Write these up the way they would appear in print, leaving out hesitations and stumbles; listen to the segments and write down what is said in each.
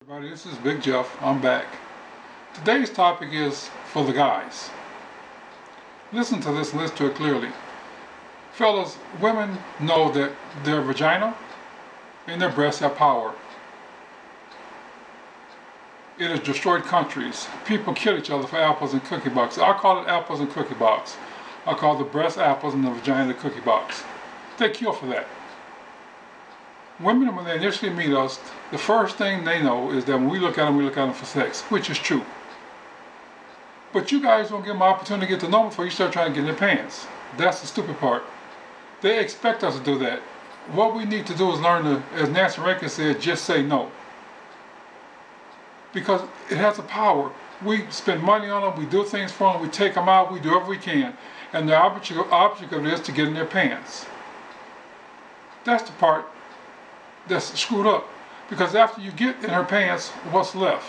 Everybody, this is Big Jeff. I'm back. Today's topic is for the guys. Listen to this and listen to it clearly. Fellas, women know that their vagina and their breasts have power. It has destroyed countries. People kill each other for apples and cookie box. I call it apples and cookie box. I call the breast apples and the vagina the cookie box. They kill for that. Women, when they initially meet us, the first thing they know is that when we look at them for sex, which is true. But you guys don't give them an opportunity to get to know them before you start trying to get in their pants. That's the stupid part. They expect us to do that. What we need to do is learn to, as Nancy Reagan said, just say no. Because it has a power. We spend money on them, we do things for them, we take them out, we do whatever we can. And the object of it is to get in their pants. That's the part that's screwed up, because after you get in her pants, what's left?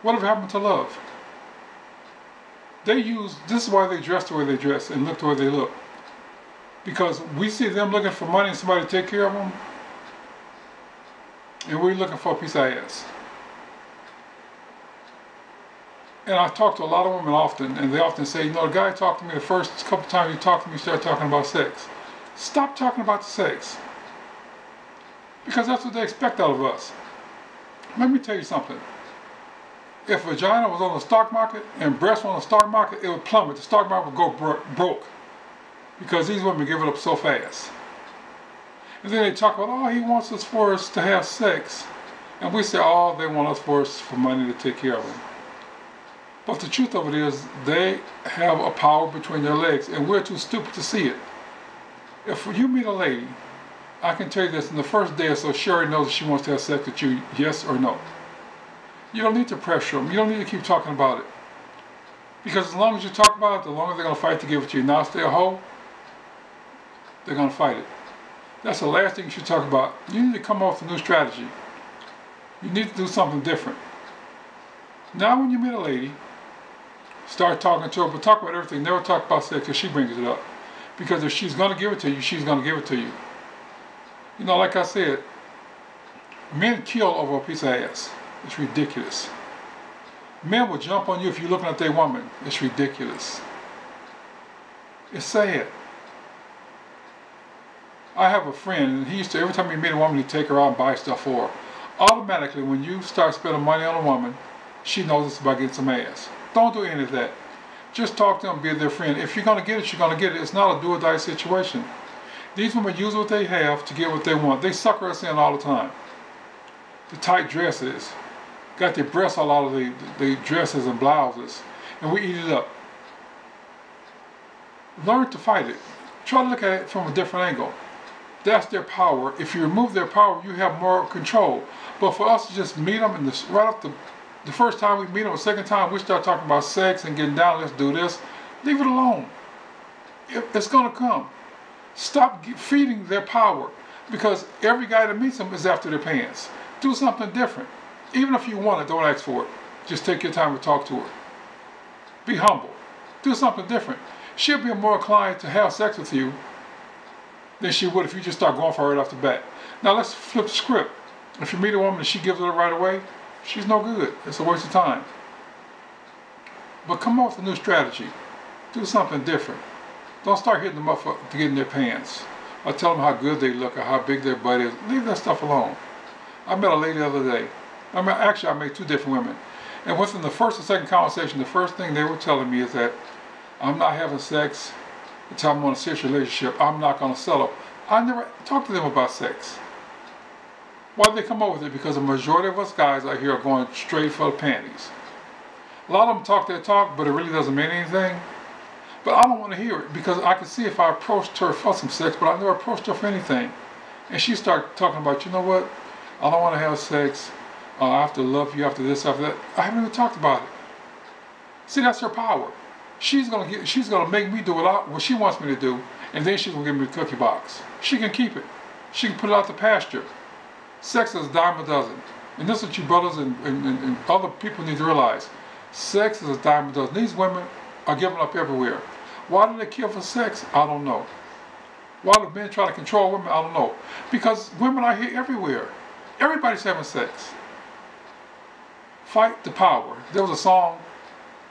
Whatever happened to love? This is why they dress the way they dress and look the way they look, because we see them looking for money and somebody to take care of them, and we're looking for a piece of ass. And I talk to a lot of women often, and they often say, you know, the guy talked to me the first couple times you talk to me, you start talking about sex. Stop talking about the sex. Because that's what they expect out of us. Let me tell you something. If vagina was on the stock market and breasts were on the stock market, it would plummet. The stock market would go broke. Because these women give it up so fast. And then they talk about, oh, he wants us for us to have sex. And we say, oh, they want us for money to take care of them. But the truth of it is, they have a power between their legs, and we're too stupid to see it. If you meet a lady, I can tell you this, in the first day or so, she already knows if she wants to have sex with you, yes or no. You don't need to pressure them. You don't need to keep talking about it. Because as long as you talk about it, the longer they're going to fight to give it to you. Now if they're a hoe, they're going to fight it. That's the last thing you should talk about. You need to come up with a new strategy. You need to do something different. Now when you meet a lady, start talking to her, but talk about everything. Never talk about sex if she brings it up. Because if she's going to give it to you, she's going to give it to you. You know, like I said, men kill over a piece of ass. It's ridiculous. Men will jump on you if you're looking at their woman. It's ridiculous. It's sad. I have a friend, and he used to, every time he meet a woman, he'd take her out and buy stuff for her. Automatically, when you start spending money on a woman, she knows it's about getting some ass. Don't do any of that. Just talk to them, be their friend. If you're going to get it, you're going to get it. It's not a do or die situation. These women use what they have to get what they want. They sucker us in all the time. The tight dresses. Got their breasts all out of the dresses and blouses. And we eat it up. Learn to fight it. Try to look at it from a different angle. That's their power. If you remove their power, you have more control. But for us to just meet them, and right off the first time we meet them, the second time we start talking about sex and getting down, let's do this, leave it alone. It's going to come. Stop feeding their power, because every guy that meets them is after their pants. Do something different. Even if you want it, don't ask for it. Just take your time to talk to her. Be humble. Do something different. She'll be more inclined to have sex with you than she would if you just start going for her right off the bat. Now let's flip the script. If you meet a woman and she gives it right away, she's no good. It's a waste of time. But come up with a new strategy. Do something different. Don't start hitting them up to get in their pants, or tell them how good they look or how big their butt is. Leave that stuff alone. I met a lady the other day. I met two different women. And within the first and second conversation, the first thing they were telling me is that I'm not having sex until I'm in a serious relationship. I'm not going to settle. I never talked to them about sex. Why did they come up with it? Because the majority of us guys out here are going straight for the panties. A lot of them talk their talk, but it really doesn't mean anything. But I don't want to hear it, because I can see if I approached her for some sex, but I never approached her for anything. And she started talking about, you know what, I don't want to have sex, I have to love you after this, after that. I haven't even talked about it. See, that's her power. She's gonna make me do what she wants me to do, and then she's gonna give me the cookie box. She can keep it. She can put it out the pasture. Sex is a dime a dozen. And this is what you brothers and other people need to realize. Sex is a dime a dozen. These women are giving up everywhere. Why do they kill for sex? I don't know. Why do men try to control women? I don't know. Because women are here everywhere. Everybody's having sex. Fight the power. There was a song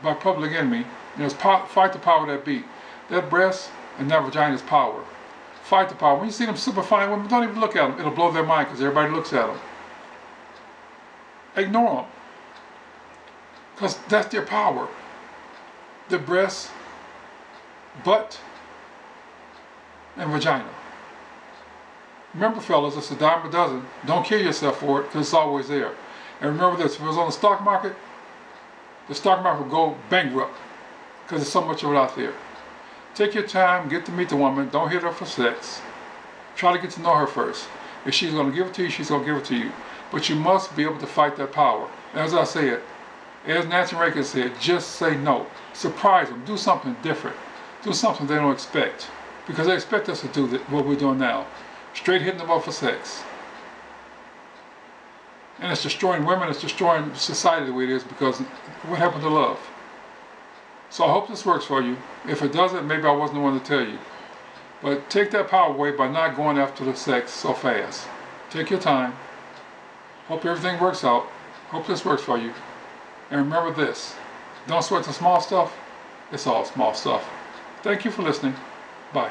by Public Enemy, and it was fight the power that beat. That breast and that vagina is power. Fight the power. When you see them super fine women, don't even look at them. It'll blow their mind because everybody looks at them. Ignore them. Because that's their power. The breast, butt, and vagina. Remember, fellas, it's a dime a dozen. Don't kill yourself for it because it's always there. And remember this, if it was on the stock market will go bankrupt because there's so much of it out there. Take your time, get to meet the woman. Don't hit her for sex. Try to get to know her first. If she's going to give it to you, she's going to give it to you. But you must be able to fight that power. As I said, as Nancy Reagan said, just say no. Surprise them. Do something different. Do something they don't expect. Because they expect us to do what we're doing now. Straight hitting them up for sex. And it's destroying women, it's destroying society the way it is, because what happened to love? So I hope this works for you. If it doesn't, maybe I wasn't the one to tell you. But take that power away by not going after the sex so fast. Take your time. Hope everything works out. Hope this works for you. And remember this, don't sweat the small stuff. It's all small stuff. Thank you for listening. Bye.